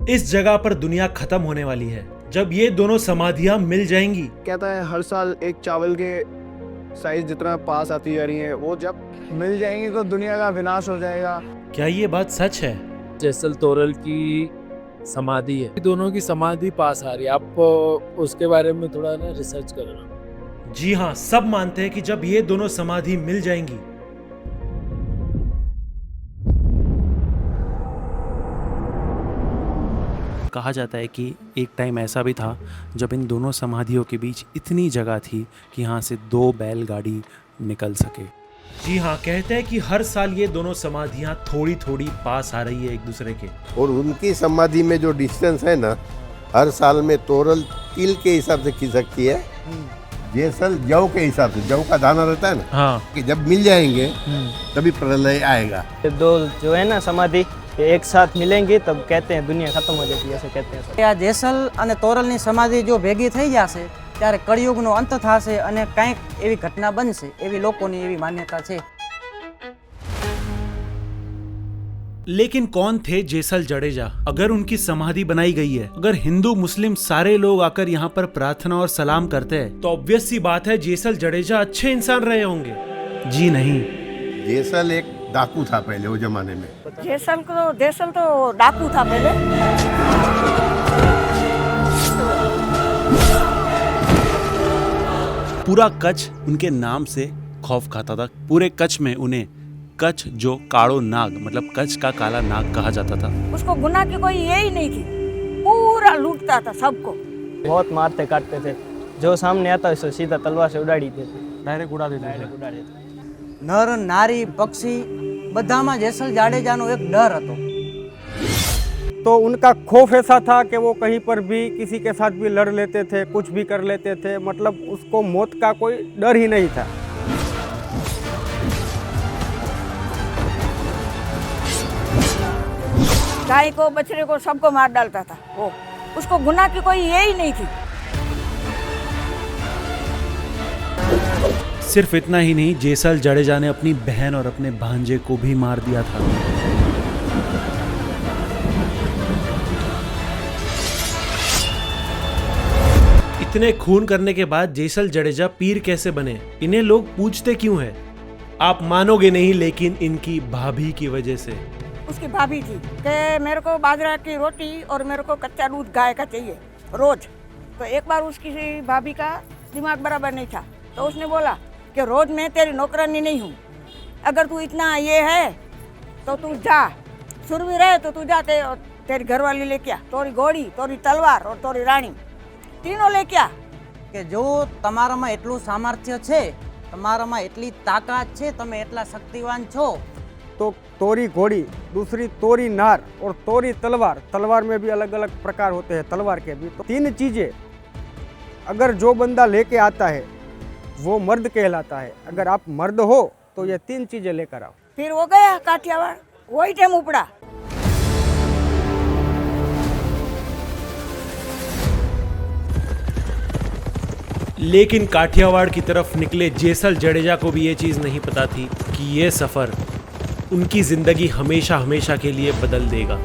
इस जगह पर दुनिया खत्म होने वाली है जब ये दोनों समाधियां मिल जाएंगी। कहता है हर साल एक चावल के साइज जितना पास आती जा रही है, वो जब मिल जाएंगी तो दुनिया का विनाश हो जाएगा। क्या ये बात सच है? जैसल तोरल की समाधि है, दोनों की समाधि पास आ रही है। आप उसके बारे में थोड़ा ना रिसर्च करना। जी हाँ, सब मानते हैं कि जब ये दोनों समाधि मिल जाएंगी कहा जाता है कि एक टाइम ऐसा भी था जब इन दोनों समाधियों के बीच इतनी जगह थी कि यहाँ से 2 बैलगाड़ी निकल सके। जी हाँ, कहते हैं कि हर साल ये दोनों समाधियां थोड़ी थोड़ी पास आ रही है एक दूसरे के। और उनकी समाधि में जो डिस्टेंस है ना, हर साल में तोरल तिल के हिसाब से खिसकती है, जेसल जौ के हिसाब से, जौ का दाना रहता है ना, हाँ। कि जब मिल जाएंगे तभी प्रलय आएगा। दो जो है ना समाधि एक साथ मिलेंगी तब कहते हैं दुनिया खत्म हो जाती है, ऐसे कहते हैं। આ જેસલ અને તોરલની સમાધિ જો ભેગી થઈ જશે ત્યારે કળિયુગનો અંત થશે અને કંઈક એવી ઘટના બનશે એવી લોકોની એવી માન્યતા છે। लेकिन कौन थे जेसल जडेजा? अगर उनकी समाधि बनाई गई है, अगर हिंदू मुस्लिम सारे लोग आकर यहाँ पर प्रार्थना और सलाम करते हैं, तो ऑब्वियस सी बात है जेसल जडेजा अच्छे इंसान रहे होंगे। जी नहीं, जेसल एक डाकू था पहले वो जमाने में। जेसल तो डाकू था पहले। पूरा कच्छ उनके नाम से खौफ खाता था। पूरे कच्छ में उन्हें कच्छ जो काड़ो नाग मतलब कच्छ का काला नाग कहा जाता था। उसको गुनाह की कोई ये ही नहीं थी, पूरा लूटता था सबको। बहुत मारते काटते थे, जो सामने आता है सीधा तलवार से उड़ा देते थे, डायरेक्ट उड़ा देते। નર નારી પક્ષી બધામાં જેસલ જાડેજાનો એક ડર હતો। तो उनका खौफ ऐसा था कि वो कहीं पर भी किसी के साथ भी लड़ लेते थे, कुछ भी कर लेते थे, मतलब उसको मौत का कोई डर ही नहीं था। गाय को बछड़े को सबको मार डालता था वो, उसको गुनाह की कोई ये ही नहीं थी। सिर्फ इतना ही नहीं, जेसल जडेजा ने अपनी बहन और अपने भांजे को भी मार दिया था। इतने खून करने के बाद जेसल जडेजा पीर कैसे बने? इन्हें लोग पूछते क्यों हैं? आप मानोगे नहीं, लेकिन इनकी भाभी की वजह से। उसकी भाभी थी कि मेरे को बाजरा की रोटी और मेरे को कच्चा दूध गाय का चाहिए रोज। तो एक बार उसकी भाभी का दिमाग बराबर नहीं था, तो उसने बोला कि रोज मैं तेरी नौकरानी नहीं हूँ, अगर तू इतना ये है तो तू जा, सुरवीर है तो तू जा, तेरी घरवाली लेके आ, तोरी घोड़ी, तोरी तलवार और तोरी रानी तीनों लेके आ। કે જો તમારામાં એટલું સામર્થ્ય છે, તમારામાં એટલી તાકાત છે, તમે એટલા શક્તિવાન છો, तो तोरी घोड़ी, दूसरी तोरी नार और तोरी तलवार। तलवार में भी अलग अलग प्रकार होते हैं तलवार के भी। तो 3 चीज़ें अगर जो बंदा लेके आता है वो मर्द कहलाता है। अगर आप मर्द हो तो ये 3 चीज़ें लेकर आओ। फिर वो गया काठियावाड़, वही टाइम उपड़ा। लेकिन काठियावाड़ की तरफ निकले जेसल जडेजा को भी ये चीज नहीं पता थी कि ये सफर उनकी जिंदगी हमेशा हमेशा के लिए बदल देगा।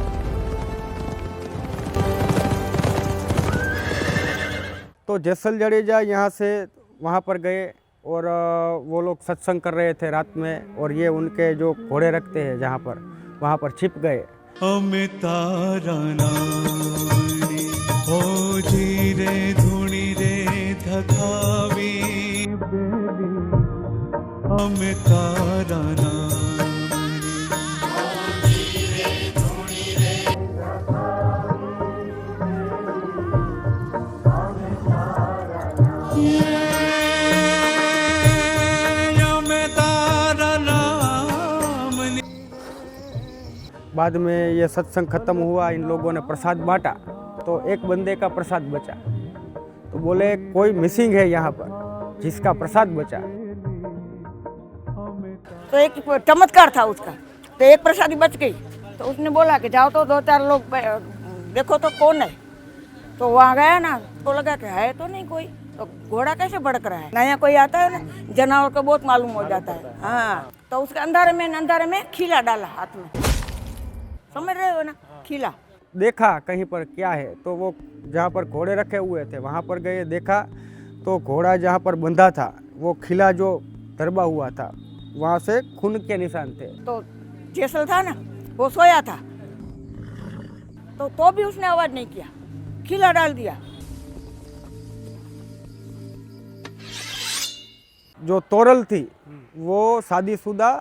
तो जेसल जडेजा यहाँ से वहाँ पर गए और वो लोग सत्संग कर रहे थे रात में, और ये उनके जो घोड़े रखते हैं जहाँ पर, वहाँ पर छिप गए। बाद में ये सत्संग खत्म हुआ, इन लोगों ने प्रसाद बांटा, तो एक बंदे का प्रसाद बचा। तो बोले कोई मिसिंग है यहाँ पर जिसका प्रसाद बचा। तो एक चमत्कार था उसका, तो एक प्रसादी बच गई। तो उसने बोला कि जाओ तो 2-4 लोग देखो तो कौन है। तो वहाँ गया ना, तो लगा कि है तो नहीं कोई, तो घोड़ा कैसे भड़क रहा है। नया कोई आता है ना, जानवर को बहुत मालूम हो जाता है। हाँ, तो उसके अंधारे में खीला डाला हाथ में, समझ रहे हो ना, खीला। देखा कहीं पर क्या है, तो वो जहाँ पर घोड़े रखे हुए थे वहाँ पर गए, देखा तो घोड़ा जहाँ पर बंधा था वो खिला जो दरबा हुआ था वहाँ से खून के निशान थे। तो जैसल था ना, वो सोया था, तो भी उसने आवाज नहीं किया, खिला डाल दिया। जो तोरल थी वो शादीशुदा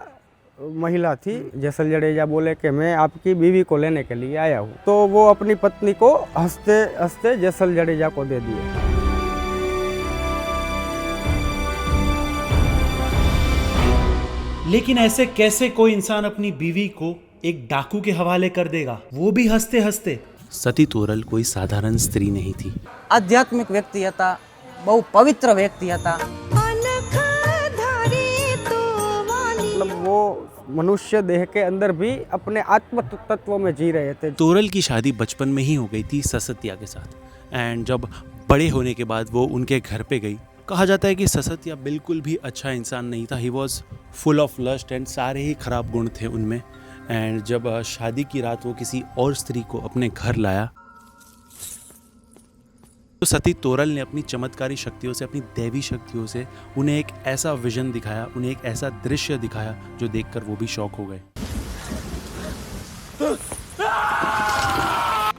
महिला थी। जैसल जडेजा बोले कि मैं आपकी बीवी को लेने के लिए आया हूँ, तो वो अपनी पत्नी को हंसते हंसते जैसल जडेजा को दे दिए। लेकिन ऐसे कैसे कोई इंसान अपनी बीवी को एक डाकू के हवाले कर देगा, वो भी हंसते हंसते? सती तोरल कोई साधारण स्त्री नहीं थी। આધ્યાત્મિક વ્યક્તિ હતા, બહુ પવિત્ર વ્યક્તિ હતા। मतलब वो मनुष्य देह के अंदर भी अपने आत्म तत्व में जी रहे थे। तोरल की शादी बचपन में ही हो गई थी ससतिया के साथ, एंड जब बड़े होने के बाद वो उनके घर पे गई, कहा जाता है कि ससतिया बिल्कुल भी अच्छा इंसान नहीं था। He was full of lust and सारे ही खराब गुण थे उनमें। एंड जब शादी की रात वो किसी और स्त्री को अपने घर लाया, तो सती तोरल ने अपनी चमत्कारी शक्तियों से, अपनी दैवी शक्तियों से उन्हें एक ऐसा विजन दिखाया, उन्हें एक ऐसा दृश्य दिखाया जो देखकर वो भी शॉक हो गए।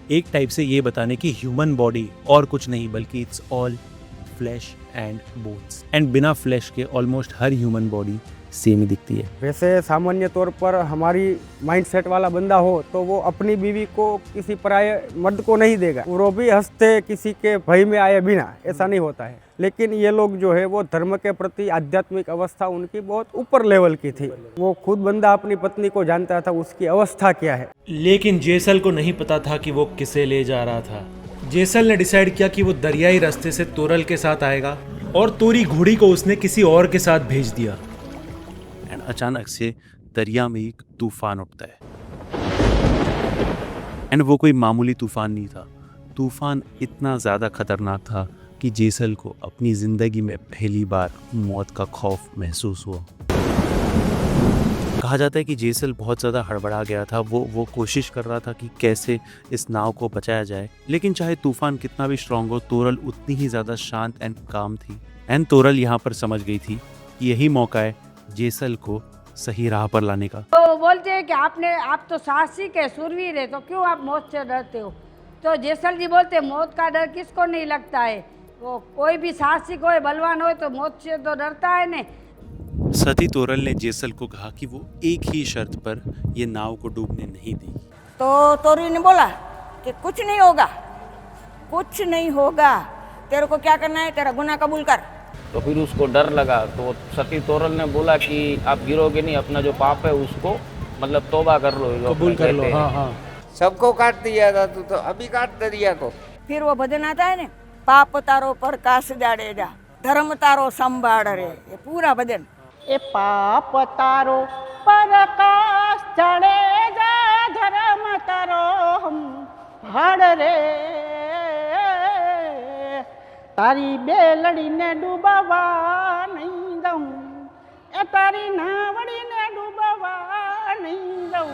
एक टाइप से ये बताने की ह्यूमन बॉडी और कुछ नहीं बल्कि it's all flash and bones, and बिना फ्लैश के ऑलमोस्ट हर ह्यूमन बॉडी सेम ही दिखती है। वैसे सामान्य तौर पर हमारी माइंडसेट वाला बंदा हो तो वो अपनी बीवी को किसी पराये मर्द को नहीं देगा, वो भी हंसते किसी के भय में आए बिना, ऐसा नहीं होता है। लेकिन ये लोग जो है वो धर्म के प्रति आध्यात्मिक अवस्था उनकी बहुत ऊपर लेवल की थी। वो खुद बंदा अपनी पत्नी को जानता था उसकी अवस्था क्या है। लेकिन जेसल को नहीं पता था कि वो किसे ले जा रहा था। जेसल ने डिसाइड किया कि वो दरियाई रास्ते से तोरल के साथ आएगा, और तोरी घोड़ी को उसने किसी और के साथ भेज दिया। एंड अचानक से दरिया में एक तूफान उठता है, एंड वो कोई मामूली तूफान नहीं था। तूफान इतना ज़्यादा खतरनाक था कि जेसल को अपनी ज़िंदगी में पहली बार मौत का खौफ महसूस हुआ। कहा जाता है कि जेसल बहुत ज़्यादा हड़बड़ा गया था। वो कोशिश कर रहा था कि कैसे इस नाव को बचाया जाए, लेकिन चाहे तूफान कितना भी स्ट्रांग हो, तोरल उतनी ही ज़्यादा शांत एंड काम थी। एंड तोरल यहाँ पर समझ गई थी कि यही मौका है जेसल को सही राह पर लाने का। तो बोलते हैं कि आप तो साहसिक है, शूरवीर है, तो क्यों आप मौत से डरते हो? तो जेसल जी बोलते मौत का डर किसको नहीं लगता है, वो कोई भी साहसिक हो, बलवान हो तो मौत से तो डरता है ने। सती तोरल ने जेसल को कहा कि वो एक ही शर्त पर ये नाव को डूबने नहीं देगी। तो तोरी ने बोला कि कुछ नहीं होगा, कुछ नहीं होगा, तेरे को क्या करना है, तेरा गुनाह कबूल कर। तो फिर उसको डर लगा, तो सती तोरल ने बोला कि आप गिरोगे नहीं, अपना जो पाप है उसको मतलब तौबा कर लो, कबूल कर लो। हाँ हाँ, सबको काट दिया था तू, तो अभी काट दे दिया तो। फिर वो भजन आता है ना, पाप तारो प्रकाश जाडेजा, धर्म तारो संभाड़ रे, ये पूरा भजन। ए पाप तारो प्रकाश जाडेजा, धर्म तारो हम भाड़ रे, तारी बेलड़ी ने डूबावा नहीं दऊं, ए तारी नावड़ी ने डूबावा नहीं दऊं।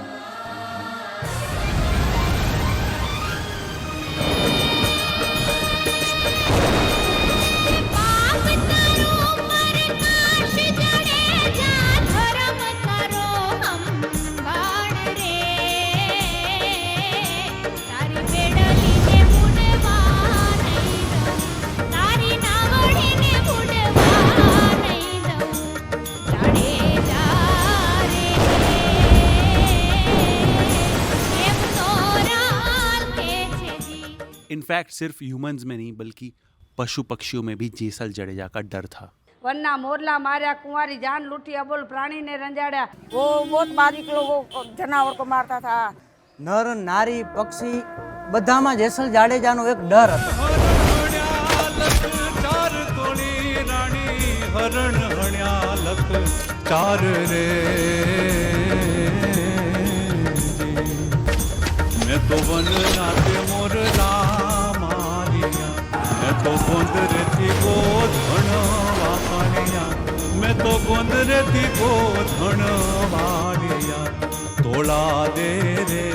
इनफैक्ट सिर्फ ह्यूमंस में नहीं बल्कि पशु पक्षियों में भी जेसल जडेजा का डर था। वरना मोरला मार्या, कुंवारी जान लूटी, अबोल प्राणी ने रंजाड़ा। वो बहुत बारीक लोगों को, जानवर को मारता था। નર નારી પક્ષી બધામાં જેસલ જાડેજાનો એક ડર હતો। मैं तो वन नाते मोरला मारिया, मैं तो गोंद रेती को धन वारिया, मैं तो गोंद रेती को धन वारिया, तोड़ा दे रे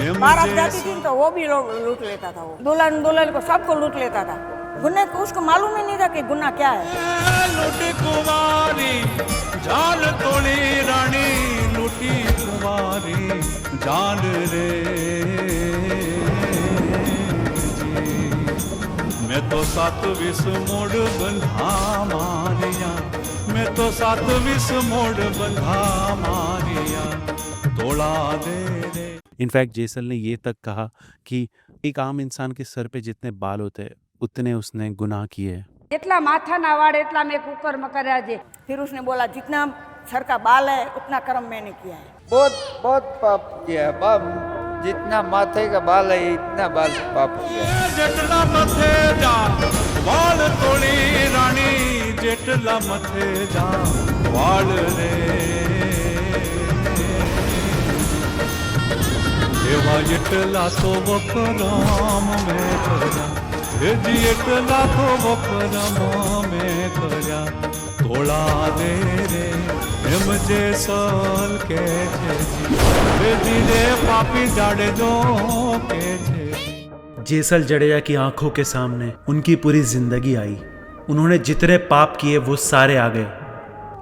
ए बारात जाती थी तो वो भी लोग लूट लेता था, वो दुल्हन दुल्हन को सबको लूट लेता था। गुन्ने को उसको मालूम ही नहीं था कि गुन्ना क्या है। लूटी कुमारी जान तोड़ी रानी, लूटी कुमारी जान रे जी। मैं तो 27 मोड़ बंधा मारिया, मैं तो 27 मोड़ बंधा मारिया, तोड़ा दे रे। इनफैक्ट जेसल ने ये तक कहा कि एक आम इंसान के सर पे जितने बाल होते हैं उतने उसने गुनाह किए। જેટલા માથાના વાળ એટલા મેં કુકર્મ કર્યા છે। फिर उसने बोला जितना सर का बाल है उतना कर्म मैंने किया है। बहुत बहुत पाप किया है बाप, जितना माथे का बाल है इतना बाल पाप किया है। जेटला मथे जा वाल तोड़ी रानी, जेटला मथे जा वाल रे देवा, जेटला तो वकराम में करया, हे जी एटला तो वकराम में करया, तोड़ा दे रे एम जेसल के छे जी, हे जी रे पापी जाड़े जो के छे। जेसल जडेजा की आंखों के सामने उनकी पूरी जिंदगी आई। उन्होंने जितने पाप किए वो सारे आ गए।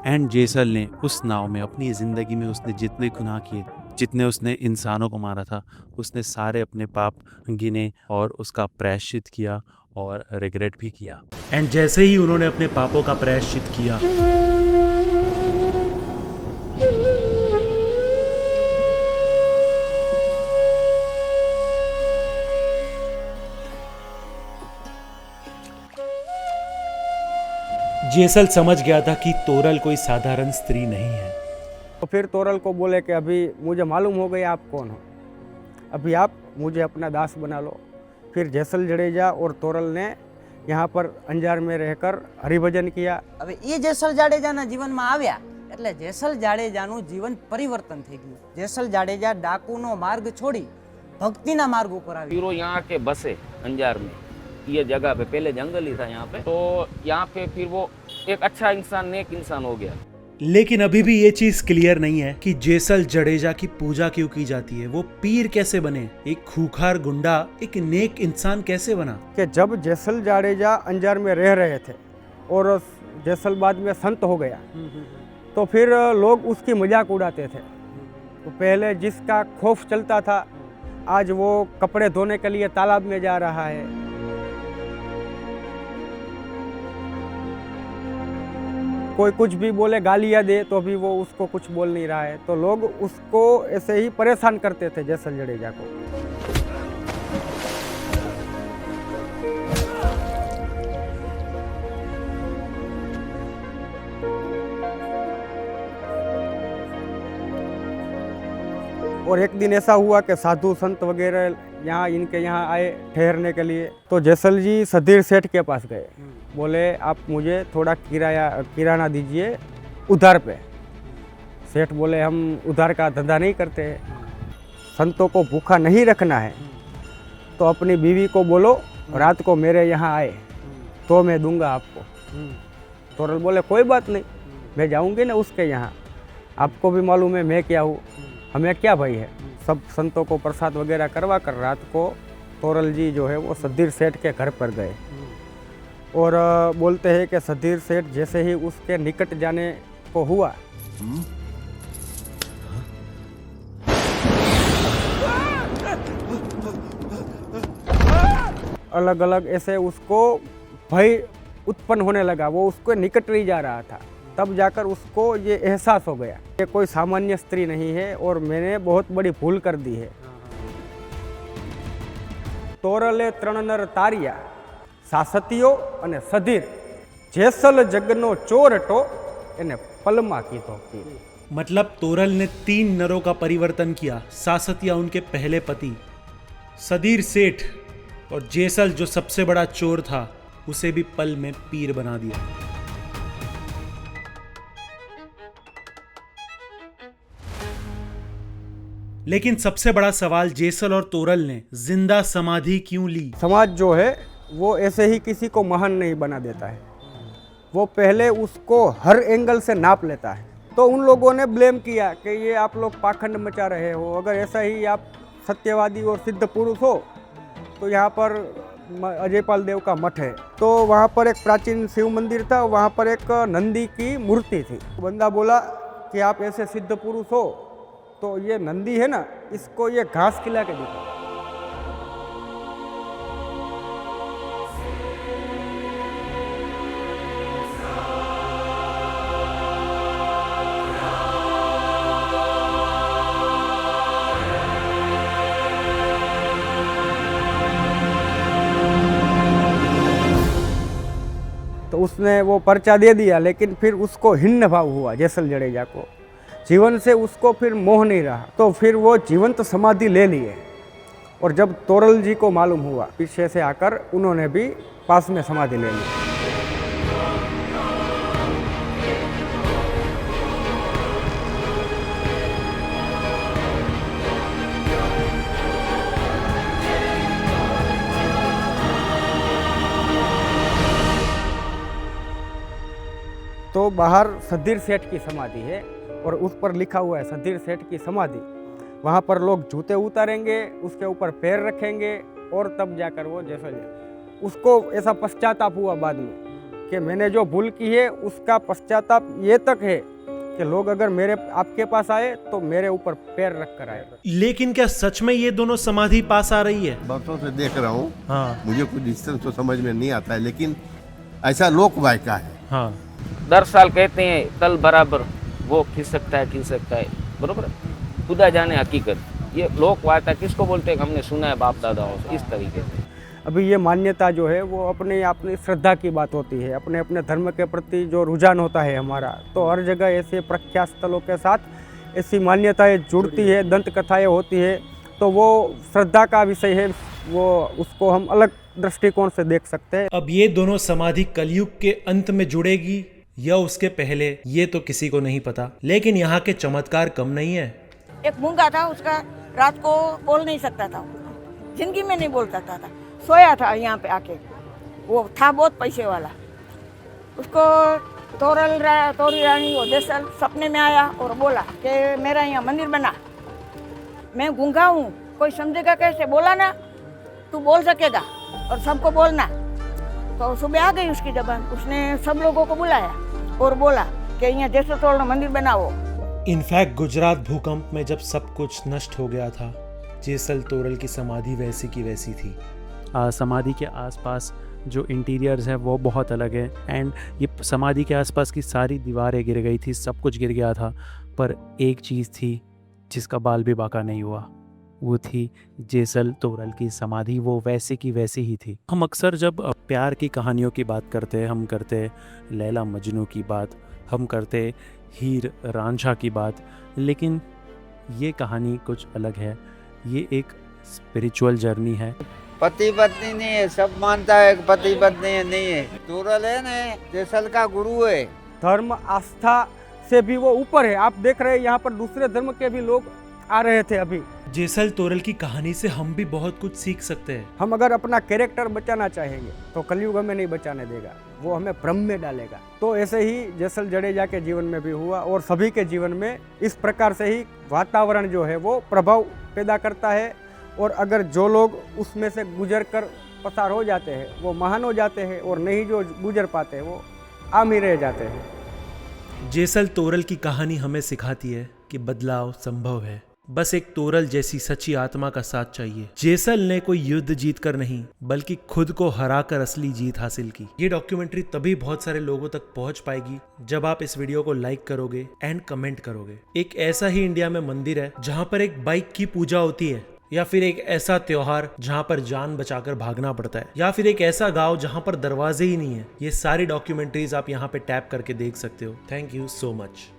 एंड जेसल ने उस नाव में अपनी ज़िंदगी में उसने जितने गुनाह किए, जितने उसने इंसानों को मारा था, उसने सारे अपने पाप गिने और उसका प्रायश्चित किया और रिग्रेट भी किया। एंड जैसे ही उन्होंने अपने पापों का प्रायश्चित किया, जेसल समझ गया था कि तोरल कोई साधारण स्त्री नहीं है। तो फिर तोरल को बोले कि अभी मुझे मालूम हो गया आप कौन हो, अभी आप मुझे अपना दास बना लो। फिर जेसल जडेजा और तोरल ने यहाँ पर अंजार में रहकर हरिभजन किया। હવે એ જેસલ જાડેજાના જીવનમાં આવ્યા એટલે જેસલ જાડેજાનું જીવન પરિવર્તન થઈ ગયું। જેસલ જાડેજા ડાકુનો માર્ગ છોડી ભક્તિના માર્ગ ઉપર આવ્યા। फिर वो यहाँ के बसे अंजार में, ये जगह पे पहले जंगल ही था यहाँ पे, तो यहाँ पे फिर वो एक अच्छा इंसान, नेक इंसान हो गया। लेकिन अभी भी ये चीज क्लियर नहीं है कि जेसल जडेजा की पूजा क्यों की जाती है। वो पीर कैसे बने, एक खूंखार गुंडा एक नेक इंसान कैसे बना। कि जब जेसल जाडेजा अंजार में रह रहे थे और जेसल बाद में संत हो गया तो फिर लोग उसकी मजाक उड़ाते थे। तो पहले जिसका खौफ चलता था आज वो कपड़े धोने के लिए तालाब में जा रहा है। कोई कुछ भी बोले, गालियाँ दे तो भी वो उसको कुछ बोल नहीं रहा है। तो लोग उसको ऐसे ही परेशान करते थे जेसल जडेजा को। और एक दिन ऐसा हुआ कि साधु संत वगैरह यहाँ इनके यहाँ आए ठहरने के लिए। तो जेसल जी सधीर सेठ के पास गए, बोले आप मुझे थोड़ा किराना दीजिए उधार पे। सेठ बोले हम उधार का धंधा नहीं करते हैं, संतों को भूखा नहीं रखना है तो अपनी बीवी को बोलो रात को मेरे यहाँ आए तो मैं दूंगा आपको। तोरल बोले कोई बात नहीं, मैं जाऊँगी ना उसके यहाँ, आपको भी मालूम है मैं क्या हूँ, हमें क्या भय है। सब संतों को प्रसाद वगैरह करवा कर रात को तोरल जी जो है वो सधीर सेठ के घर पर गए और बोलते हैं कि सधीर सेठ जैसे ही उसके निकट जाने को हुआ अलग अलग ऐसे उसको भय उत्पन्न होने लगा, वो उसके निकट नहीं जा रहा था। तब जाकर उसको ये एहसास हो गया कि कोई सामान्य स्त्री नहीं है और मैंने बहुत बड़ी भूल कर दी है। तोरले त्रण नर तारिया, सासतियो अने सधीर, जेसल जगनो चोर हटो एने पलमा कीधो पीर। मतलब तोरल ने 3 नरों का परिवर्तन किया। सासतिया उनके पहले पति, सधीर सेठ और जेसल जो सबसे बड़ा चोर था उसे भी पल में पीर बना दिया। लेकिन सबसे बड़ा सवाल, जेसल और तोरल ने जिंदा समाधि क्यों ली। समाज जो है वो ऐसे ही किसी को महान नहीं बना देता है, वो पहले उसको हर एंगल से नाप लेता है। तो उन लोगों ने ब्लेम किया कि ये आप लोग पाखंड मचा रहे हो, अगर ऐसा ही आप सत्यवादी और सिद्ध पुरुष हो तो यहाँ पर अजयपाल देव का मठ है। तो वहाँ पर एक प्राचीन शिव मंदिर था, वहाँ पर एक नंदी की मूर्ति थी। बंदा बोला कि आप ऐसे सिद्ध पुरुष हो तो ये नंदी है ना, इसको ये घास खिला के दिखाओ। तो उसने वो पर्चा दे दिया, लेकिन फिर उसको हिन्न भाव हुआ जैसल जडेजा को। जीवन से उसको फिर मोह नहीं रहा, तो फिर वो जीवंत समाधि ले लिए। और जब तोरल जी को मालूम हुआ, पीछे से आकर उन्होंने भी पास में समाधि ले ली। तो बाहर सधीर सेठ की समाधि है और उस पर लिखा हुआ है सधीर सेठ की समाधि। वहाँ पर लोग जूते उतारेंगे, उसके ऊपर पैर रखेंगे और तब जाकर वो जैसा उसको ऐसा पश्चाताप हुआ बाद में कि मैंने जो भूल की है उसका पश्चाताप ये तक है कि लोग अगर मेरे आपके पास आए तो मेरे ऊपर पैर रख कर आए। लेकिन क्या सच में ये दोनों समाधि पास आ रही है? बरसों से देख रहा हूँ। हाँ। मुझे कुछ डिस्टेंस तो समझ में नहीं आता है, लेकिन ऐसा लोक वायका है। हाँ। दर साल कहते हैं तल बराबर वो खिंच सकता है, बरोबर, खुदा जाने हकीकत। ये लोक वार्ता किसको बोलते हैं, हमने सुना है बाप दादाओं से इस तरीके से। अभी ये मान्यता जो है वो अपनी श्रद्धा की बात होती है, अपने अपने धर्म के प्रति जो रुझान होता है हमारा, तो हर जगह ऐसे प्रख्यात स्थलों के साथ ऐसी मान्यताएं जुड़ती है, दंत कथाएं होती है, तो वो श्रद्धा का विषय है, वो उसको हम अलग दृष्टिकोण से देख सकते हैं। अब ये दोनों समाधि कलयुग के अंत में जुड़ेगी या उसके पहले, ये तो किसी को नहीं पता, लेकिन यहाँ के चमत्कार कम नहीं है। एक मूंगा था, उसका रात को बोल नहीं सकता था, जिंदगी में नहीं बोल सकता था, सोया था यहाँ पे आके। वो था बहुत पैसे वाला। उसको तोरी रानी वो देसल सपने में आया और बोला कि मेरा यहाँ मंदिर बना, मैं गूंगा हूँ, कोई समझेगा कैसे? बोला ना तू बोल सकेगा और सबको बोलना। तो सुबह आ गई उसकी जबान, उसने सब लोगों को बुलाया और बोला कि यहाँ जैसे तोड़ मंदिर बनाओ। इनफैक्ट गुजरात भूकंप में जब सब कुछ नष्ट हो गया था, जेसल तोरल की समाधि वैसी की वैसी थी। समाधि के आसपास जो इंटीरियर्स है वो बहुत अलग है, एंड ये समाधि के आसपास की सारी दीवारें गिर गई थी, सब कुछ गिर गया था, पर एक चीज़ थी जिसका बाल भी बाका नहीं हुआ, वो थी जेसल तोरल की समाधि। वो वैसे की वैसी ही थी। हम अक्सर जब प्यार की कहानियों की बात करते हैं, हम करते लैला मजनू की बात, हम करते हीर रांझा की बात, लेकिन ये कहानी कुछ अलग है। ये एक स्पिरिचुअल जर्नी है। पति पत्नी नहीं है, सब मानता है कि पति पत्नी नहीं है। तोरल है ना, जेसल का गुरु है। धर्म आस्था से भी वो ऊपर है। आप देख रहे हैं यहाँ पर दूसरे धर्म के भी लोग आ रहे थे अभी। जेसल तोरल की कहानी से हम भी बहुत कुछ सीख सकते हैं। हम अगर अपना कैरेक्टर बचाना चाहेंगे तो कलयुग हमें नहीं बचाने देगा, वो हमें भ्रम में डालेगा। तो ऐसे ही जेसल जडेजा के जीवन में भी हुआ और सभी के जीवन में इस प्रकार से ही वातावरण जो है वो प्रभाव पैदा करता है। और अगर जो लोग उसमें से गुजर कर पसार हो जाते हैं वो महान हो जाते हैं, और नहीं जो गुजर पाते हैं वो आम ही रह जाते हैं। जेसल तोरल की कहानी हमें सिखाती है कि बदलाव संभव है, बस एक तोरल जैसी सच्ची आत्मा का साथ चाहिए। जेसल ने कोई युद्ध जीत कर नहीं, बल्कि खुद को हराकर असली जीत हासिल की। ये डॉक्यूमेंट्री तभी बहुत सारे लोगों तक पहुंच पाएगी जब आप इस वीडियो को लाइक करोगे एंड कमेंट करोगे। एक ऐसा ही इंडिया में मंदिर है जहां पर एक बाइक की पूजा होती है, या फिर एक ऐसा त्योहार जहां पर जान बचाकर भागना पड़ता है, या फिर एक ऐसा गांव जहां पर दरवाजे ही नहीं है। ये सारी डॉक्यूमेंट्रीज आप यहाँ पे टैप करके देख सकते हो। Thank you so much.